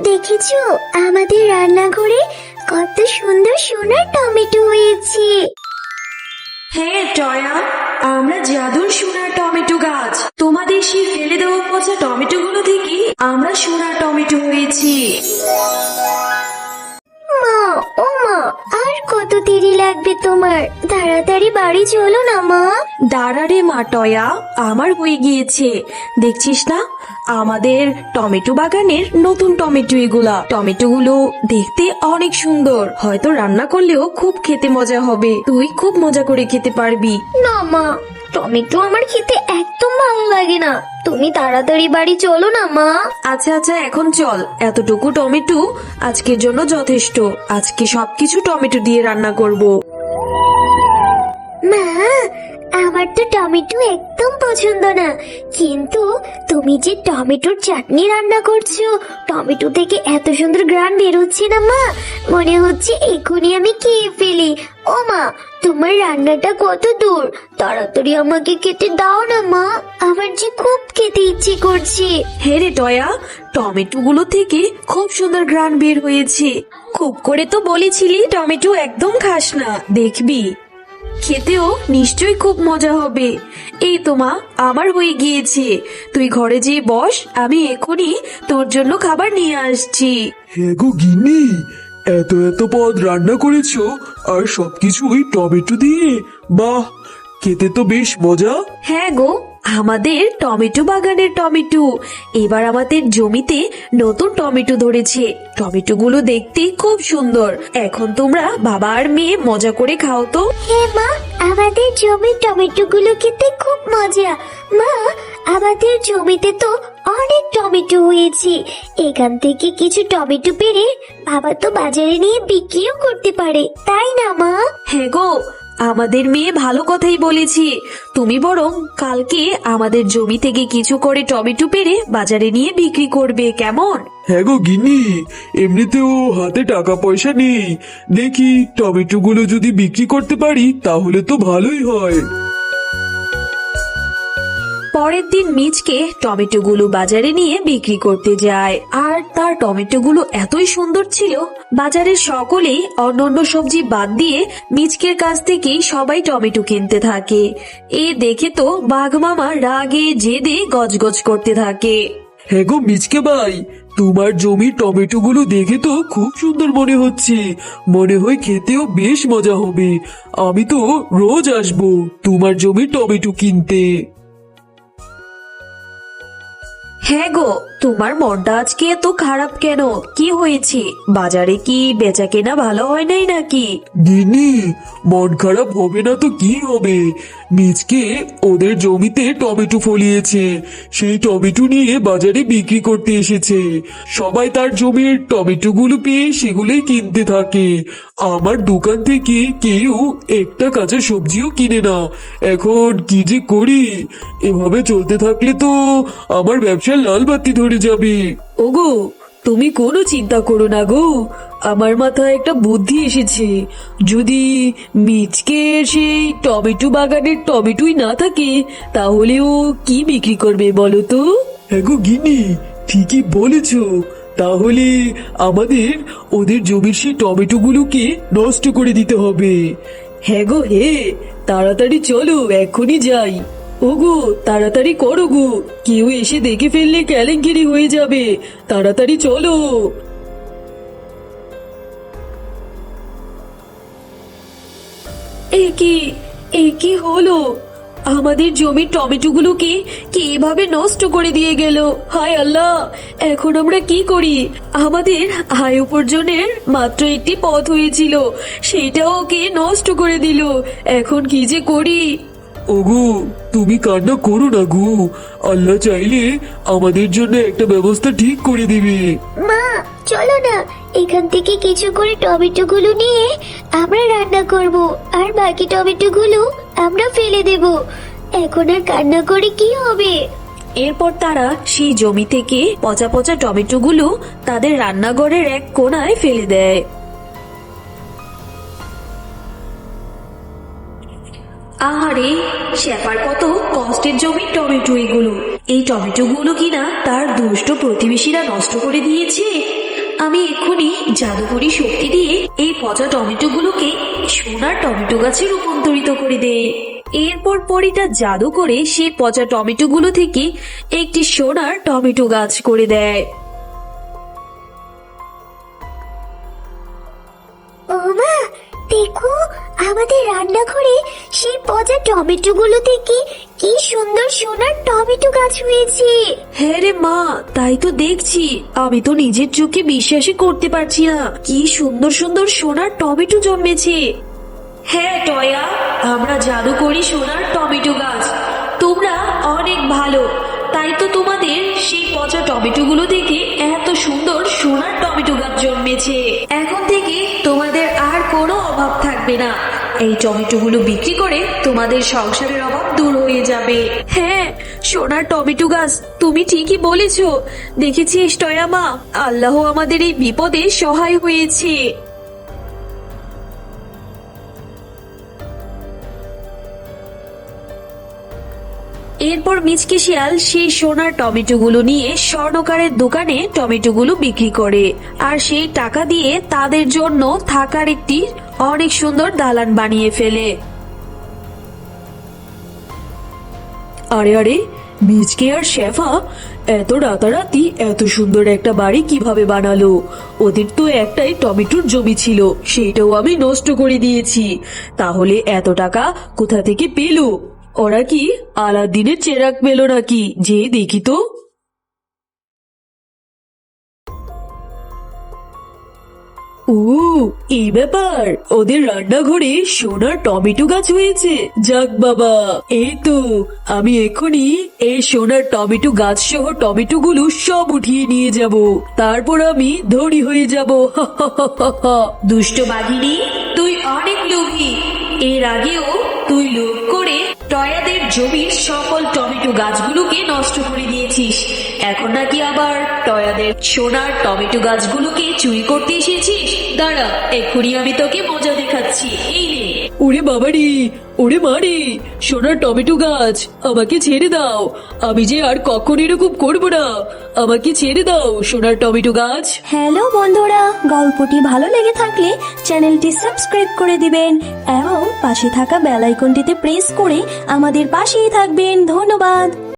দেখেছো আমাদের রান্নাঘরে কত সুন্দর সোনার টমেটো হয়েছে। হ্যাঁ টয়া, আমরা জাদুর সোনার টমেটো গাছ। তোমাদের সেই ফেলে দেওয়া পচা টমেটো গুলো থেকে আমরা সোনার টমেটো হয়েছি। মা, ও মা, আর কত দেরি লাগবে তোমার? তাড়াতাড়ি বাড়ি চলো না মা। দাঁড়া রে মা টয়া, আমার হয়ে গিয়েছে। দেখছিস না আমাদের টমেটো বাগানের নতুন টমেটো এগুলা। টমেটো গুলো দেখতে অনেক সুন্দর, হয়তো রান্না করলেও খুব খেতে মজা হবে। তুই খুব মজা করে খেতে পারবি। না মা, টমেটো আমার খেতে একদম ভালো লাগে না। তুমি তাড়াতাড়ি বাড়ি চলো না মা। আচ্ছা আচ্ছা, এখন চল। এতটুকু টমেটো আজকের জন্য যথেষ্ট। আজকে সবকিছু টমেটো দিয়ে রান্না করব। মা, আমার তো টমেটো একদম পছন্দ না, কিন্তু তুমি যে টমেটোর চাটনি রান্না করছো, টমেটো থেকে এত সুন্দর গ্রান বেরোচ্ছে না মা, মনে হচ্ছে এখনই আমি খেয়ে ফেলি। ও মা, তোমার রান্নাটা কত দূর? তাড়াতাড়ি আমাকে খেতে দাও না মা, আমার যে খুব খেতে ইচ্ছে করছে। হে রে টয়া, টমেটো গুলো থেকে খুব সুন্দর ঘ্রাণ বের হয়েছে। খুব করে তো বলেছিলি টমেটো একদম খাস না, দেখবি খেতেও নিশ্চয়ই খুব মজা হবে। এই তো মা, আমার হয়ে গিয়েছে। তুই ঘরে যেয়ে বস, আমি এখনই তোর জন্য খাবার নিয়ে আসছি। হ্যাঁ গো গিন্নি, এত এত পদ রান্না করেছো আর সবকিছুই টমেটো দিয়ে। বাহ, খেতে তো বেশ মজা। হ্যাঁ গো, আমাদের টমেটো বাগানের টমেটো। এবার আমাদের জমিতে নতুন টমেটো ধরেছে। টমেটো গুলো দেখতে খুব সুন্দর। এখন তোমরা বাবা আর মেয়ে মজা করে খাও তো। হ্যাঁ মা, আমাদের জমির টমেটো গুলো খেতে খুব মজা। মা, আমাদের জমিতে তো অনেক টমেটো হয়েছে। এখান থেকে কিছু টমেটো পেরে বাবা তো বাজারে নিয়ে বিক্রিও করতে পারে, তাই না মা? হ্যাঁ গো, আমাদের মেয়ে ভালো কথাই বলেছি। তুমি বরং কালকে আমাদের জমি থেকে কিছু করে টমেটো পেরে বাজারে নিয়ে বিক্রি করবে, কেমন? হ্যাঁ গো গিন্নি, এমনিতেও হাতে টাকা পয়সা নেই। দেখি টমেটো গুলো যদি বিক্রি করতে পারি তাহলে তো ভালোই হয়। পরের দিন মিচকে টমেটো গুলো বাজারে নিয়ে বিক্রি করতে যায়, আর তার টমেটো গুলো এতই সুন্দর ছিল, বাজারের সকলেই অন্যান্য সবজি বাদ দিয়ে মিচকের কাছ থেকেই সবাই টমেটো কিনতে থাকে। এ দেখে তো বাঘ মামা রাগে জেদে গজগজ করতে থাকে। হ্যাঁ গো মিচকে ভাই, তোমার জমির টমেটো গুলো দেখে তো খুব সুন্দর মনে হচ্ছে। মনে হয় খেতেও বেশ মজা হবে। আমি তো রোজ আসবো তোমার জমির টমেটো কিনতে। হ্যাঁ গো, তোমার মনটা আজকে এত খারাপ কেন? কি হয়েছে? বাজারে কি বেচা কেনা ভালো হয় নাই নাকি? গিন্নি, মন খারাপ হবে না তো কি হবে? মিচকে ওদের জমিতে টমেটো ফলিয়েছে, সেই টমেটো নিয়ে বাজারে বিক্রি করতে এসেছে। সবাই তার জমির টমেটো গুলো পেয়ে সেগুলোই কিনতে থাকে। আমার দোকান থেকে কেউ একটা কাঁচা সবজিও কিনে না। এখন কি যে করি? এভাবে চলতে থাকলে তো আমার ব্যবসার লাল বাতি ধরে যাবে। ওগো, তুমি কোনো চিন্তা করো না গো, আমার মাথায় একটা বুদ্ধি এসেছে। যদি মিচকে সেই টমেটো বাগানের টমেটোই না থাকে, তাহলে ও কি বিক্রি করবে বলো তো? হ্যাঁ গো গিন্নি, ঠিকই বলেছ। তাহলে আমাদের ওদের জমির সেই টমেটো গুলোকে নষ্ট করে দিতে হবে। হ্যাঁ গো, হে তাড়াতাড়ি চলো, এখনই যাই। ওগো, তাড়াতাড়ি করো গো, কেউ এসে দেখে ফেললে কেলেঙ্কারি হয়ে যাবে। তাড়াতাড়ি চলো। এ কি হলো? আমাদের জমির টমেটো গুলোকে কি এভাবে নষ্ট করে দিয়ে গেল? হায় আল্লাহ, এখন আমরা কি করি? আমাদের আয় উপার্জনের মাত্র একটি পথ হয়েছিল, সেটাও ওকে নষ্ট করে দিল। এখন কি যে করি? ওগো, তুমি কান্না করো না গো। আল্লাহ চাইলে আমাদের জন্য একটা ব্যবস্থা ঠিক করে দিবে। মা, চলো না, এখান থেকে কিছু করে টমেটো গুলো নিয়ে আমরা রান্না করব, আর বাকি টমেটো গুলো আমরা ফেলে দেব। এখন আর কান্না করে কি হবে? এরপর তারা সেই জমি থেকে পচা পচা টমেটো গুলো তাদের রান্নাঘরের এক কোণায় ফেলে দেয়। আহারে, শেফার কত কষ্টের জমির টমেটো এগুলো। এই টমেটোগুলো কিনা তার দুষ্ট প্রতিবেশীরা নষ্ট করে দিয়েছে। আমি এক্ষুনি জাদুকরি শক্তি দিয়ে এই পচা টমেটোগুলোকে সোনার টমেটো গাছে রূপান্তরিত করে দেই। এরপর পরিটা জাদু করে সেই পচা টমেটোগুলো থেকে একটি সোনার টমেটো গাছ করে দেয়। ও মা, দেখো আমাদের রান্নাঘরে সেই পচা টমেটো গুলো থেকে কি সুন্দর সোনার টমেটো গাছ হয়েছে। হ্যাঁ রে মা, তাই তো দেখছি। আমি তো নিজের চোখে বিশ্বাসই করতে পারছি না, কি সুন্দর সুন্দর সোনার টমেটো জন্মেছে। হ্যাঁ টয়া, আমরা জাদু করি সোনার টমেটো গাছ। তোমরা অনেক ভালো, তাই তো তোমাদের সেই পচা টমেটো গুলো থেকে এত সুন্দর সোনার টমেটো গাছ জন্মেছে। এখন থেকে তোমাদের আর কোনো অভাব থাকবে না। এই টমেটো গুলো বিক্রি করে তোমাদের সংসারের অভাব দূর হয়ে যাবে। হ্যাঁ, সোনার টমেটো গাছ, তুমি ঠিকই বলেছ। দেখেছিস টয়া মা, আল্লাহ আমাদের এই বিপদে সহায় হয়েছে। এরপর মিচকে শিয়াল সেই সোনার টমেটোগুলো নিয়ে স্বর্ণকারের দোকানে টমেটোগুলো বিক্রি করে, আর সেই টাকা দিয়ে তাদের জন্য থাকার একটি অনেক সুন্দর দালান বানিয়ে ফেলে। আরে আরে, মিচকে আর শেফা এত রাতারাতি এত সুন্দর একটা বাড়ি কিভাবে বানালো? ওদের তো একটাই টমেটোর জমি ছিল, সেটাও আমি নষ্ট করে দিয়েছি। তাহলে এত টাকা কোথা থেকে পেলো? ওরা কি আলাদিনের চেরাগ পেল নাকি? যে দেখি তো। ও, এই ব্যাপার, ওদের রান্নাঘরে সোনার টমেটো গাছ হয়েছে। যাক বাবা, এই তো আমি এক্ষুনি এই সোনার টমেটো গাছ সহ টমেটো গুলো সব উঠিয়ে নিয়ে যাব, তারপর আমি ধনী হয়ে যাব। দুষ্ট বাঘিনী, তুই অনেক লোভী। এর আগেও তুই লোভ করে টয়াদের জমির সকল টমেটো গাছগুলোকে নষ্ট করে দিয়েছিস। এখন নাকি আবার টয়াদের সোনার টমেটো গাছগুলোকে চুরি করতে এসেছিস? দাঁড়া, এক্ষুনি আমি তোকে মজা দেখাচ্ছি। এই নে। ওরে বাবারে, ওরে মারে, সোনার টমেটো গাছ, আমাকে ছেড়ে দাও। আমি যে আর কখনো এরকম করবো না। আমাকে ছেড়ে দাও সোনার টমেটো গাছ। হ্যালো বন্ধুরা, গল্পটি ভালো লেগে থাকলে চ্যানেলটি সাবস্ক্রাইব করে দিবেন এবং পাশে থাকা বেল আইকনটিতে প্রেস করে আমাদের পাশেই থাকবেন। ধন্যবাদ।